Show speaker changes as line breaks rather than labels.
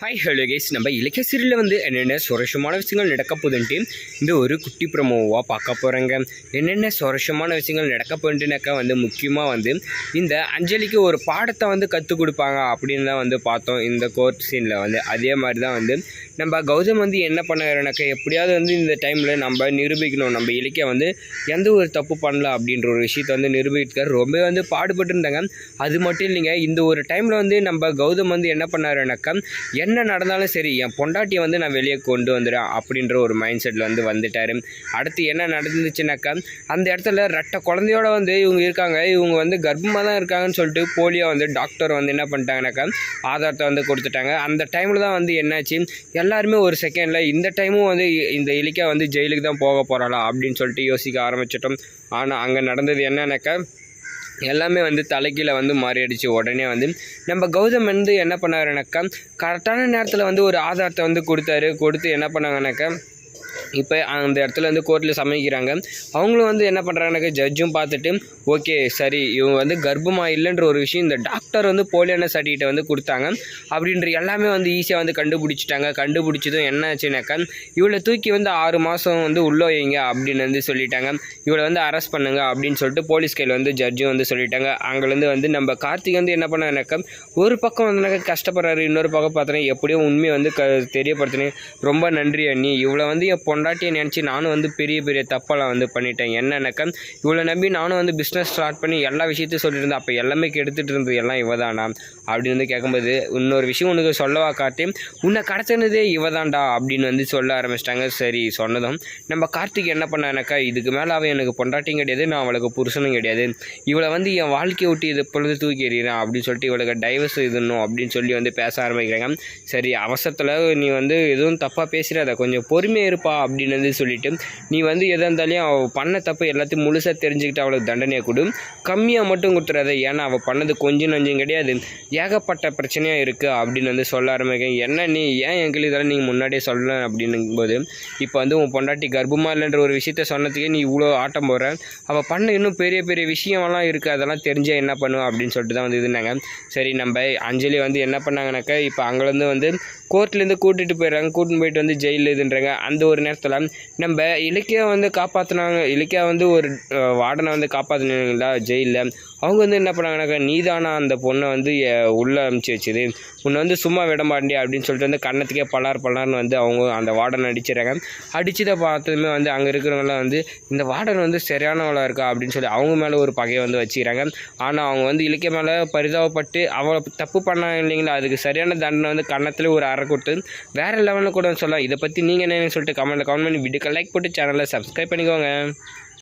Hi hello guys, நம்ம இலக்கிய சீரியலில் என்னென்ன சுவாரஸ்யமான விஷயங்கள் நடக்க போகுதுன்ட்டு இந்த ஒரு குட்டி ப்ரோமோவாக பார்க்க போகிறாங்க. என்னென்ன சுவாரஸ்யமான விஷயங்கள் நடக்க போகுதுனாக்கா முக்கியமாக இந்த அஞ்சலிக்கு ஒரு பாடத்தை கற்றுக் கொடுப்பாங்க அப்படின்னு தான் பார்த்தோம் இந்த கோர்ட் சீனில். அதே மாதிரி தான் நம்ம கௌதம் என்ன பண்ணாருனாக்கா, எப்படியாவது இந்த டைமில் நம்ம நிரூபிக்கணும், நம்ம இலக்கிய எந்த ஒரு தப்பு பண்ணல அப்படின்ற ஒரு விஷயத்தை நிரூபிக்கார். ரொம்ப பாடுபட்டு இருந்தாங்க. அது மட்டும் இல்லைங்க, இந்த ஒரு டைமில் நம்ம கௌதம் என்ன பண்ணாருனாக்கா, என்ன நடந்தாலும் சரி என் பொண்டாட்டியை நான் வெளியே கொண்டு வந்துடுறேன் அப்படின்ற ஒரு மைண்ட் செட்டில் வந்துட்டார். அடுத்து என்ன நடந்துச்சுனாக்கா, அந்த இடத்துல ரெட்டை குழந்தையோட இவங்க இருக்காங்க. இவங்க கர்ப்பமாக தான் இருக்காங்கன்னு சொல்லிட்டு போலியாக டாக்டர் என்ன பண்ணிட்டாங்கனாக்கா ஆதாரத்தை கொடுத்துட்டாங்க. அந்த டைமில் தான் என்னாச்சு, எல்லாருமே ஒரு செகண்டில் இந்த டைமும் இந்த இலக்கியா ஜெயிலுக்கு தான் போக போகிறாளா அப்படின்னு சொல்லிட்டு யோசிக்க ஆரம்பிச்சிட்டோம். ஆனால் அங்கே நடந்தது என்னன்னாக்கா, எல்லாமே தலைக்கீழ மாறிடுச்சு. உடனே நம்ம கௌதம் என்ன பண்ணாருனாக்கா, கரெக்டான நேரத்தில் ஒரு ஆதாரத்தை கொடுத்து என்ன பண்ணாங்கனாக்கா, இப்போ அந்த இடத்துல கோர்ட்டில் சமைக்கிறாங்க. அவங்களும் என்ன பண்ணுறாங்கனாக்கா, ஜட்ஜும் பார்த்துட்டு ஓகே சரி இவங்க கர்ப்பமாக இல்லைன்ற ஒரு விஷயம் இந்த டாக்டர் போலியான சர்டிஃபிகேட்டை கொடுத்தாங்க அப்படின்ற எல்லாமே ஈஸியாக கண்டுபிடிச்சிட்டாங்க. கண்டுபிடிச்சதும் என்ன ஆச்சுனாக்கா, இவளை தூக்கி 6 மாதம் உள்ளே வைங்க அப்படின்னு சொல்லிட்டாங்க. இவளை அரெஸ்ட் பண்ணுங்க அப்படின்னு சொல்லிட்டு போலீஸ் கையில் ஜட்ஜும் சொல்லிட்டாங்க. அங்கேருந்து நம்ம கார்த்திக் என்ன பண்ணாக்கா, ஒரு பக்கம் கஷ்டப்படுறாரு, இன்னொரு பக்கம் பார்த்தோன்னா எப்படியும் உண்மையை தெரியப்படுத்தினேன். ரொம்ப நன்றி அண்ணி, இவளை என் பொண்டாட்டியை நினச்சி நானும் பெரிய பெரிய தப்பெல்லாம் பண்ணிட்டேன். என்னன்னாக்கா, இவளை நம்பி நானும் பிஸ்னஸ் ஸ்டார்ட் பண்ணி எல்லா விஷயத்தையும் சொல்லியிருந்தேன். அப்போ எல்லாமே கெடுத்துட்டு இருந்தது எல்லாம் இவதானா அப்படின்னு கேட்கும்போது, இன்னொரு விஷயம் உனக்கு சொல்லவா காட்டி, உன்னை கடத்தினதே இவதான்டா அப்படின்னு சொல்ல ஆரம்பிச்சிட்டாங்க. சரி சொன்னதும் நம்ம கார்த்திக் என்ன பண்ணானாக்கா, இதுக்கு மேலே அவள் எனக்கு பொண்டாட்டியும் கிடையாது, நான் அவளுக்கு புருஷனும் கிடையாது, இவளை என் வாழ்க்கையை விட்டு இது பொழுது தூக்கி எறிகிறேன் அப்படின்னு சொல்லிட்டு இவளுக்கு டைவர்ஸ் இதுணும் அப்படின்னு சொல்லி பேச ஆரம்பிக்கிறாங்க. சரி அவசரத்தில் நீ எதுவும் தப்பாக பேசுகிற, கொஞ்சம் பொறுமையாக இருப்பா அப்படின்னு சொல்லிட்டு, நீ எதாக இருந்தாலையும் அவள் பண்ண தப்பு எல்லாத்தையும் முழுசாக தெரிஞ்சுக்கிட்டு அவளுக்கு தண்டனையை கொடு, கம்மியாக மட்டும் கொடுத்துறாத, ஏன்னா அவள் பண்ணது கொஞ்சம் நஞ்சம் கிடையாது, ஏகப்பட்ட பிரச்சனையாக இருக்குது அப்படின்னு சொல்ல ஆரம்பிக்கேன். என்ன நீ ஏன் எங்களுக்கு இதெல்லாம் நீங்கள் முன்னாடியே சொல்லலாம் அப்படின்னும்போது, இப்போ உன் பொண்டாட்டி கர்ப்பமாக இல்லைன்ற ஒரு விஷயத்த சொன்னதுக்கே நீ இவ்வளோ ஆட்டம் போடுற, அவள் பண்ண இன்னும் பெரிய பெரிய விஷயமெல்லாம் இருக்குது, அதெல்லாம் தெரிஞ்சால் என்ன பண்ணுவோம் அப்படின்னு சொல்லிட்டு தான் இருந்தாங்க. சரி நம்ம அஞ்சலி என்ன பண்ணாங்கனாக்கா, இப்போ அங்கேருந்து கோர்ட்லேருந்து கூட்டிகிட்டு போயிட்டு ஜெயிலில் இதுன்றாங்க. அந்த ஒரு நேரத்தில் நம்ம இலக்கியா காப்பாற்றினாங்க. இலக்கியா ஒரு வார்டனை காப்பாற்றினீங்களா ஜெயிலில், அவங்க என்ன பண்ணாங்கனாக்கா, நீதானா அந்த பொண்ணை உள்ளே அனுப்பிச்சி வச்சுது, உன்னை சும்மா விட மாட்டேன் அப்படின்னு சொல்லிட்டு கன்னத்துக்கே பலார்னு அவங்க அந்த வார்டனை அடிச்சிடறாங்க. அடிச்சதை பார்த்ததுமே அங்கே இருக்கிறவங்களாம் இந்த வார்டன் சரியானவளாக இருக்கா அப்படின்னு சொல்லி அவங்க மேலே ஒரு பகையை வச்சுக்கிறாங்க. ஆனால் அவங்க இலக்கிய மேலே பரிதாபப்பட்டு அவளை தப்பு பண்ணாங்க இல்லைங்களா, அதுக்கு சரியான தண்டனை கன்னத்தில் ஒரு அறை கொடுத்து வேறு லெவலில் கூட சொல்லலாம். இதை பற்றி நீங்கள் என்னன்னு சொல்லிட்டு கமெண்ட் பண்ணி வீடியோக்கு லைக் போட்டு சேனலை சப்ஸ்கிரைப் பண்ணிக்கோங்க.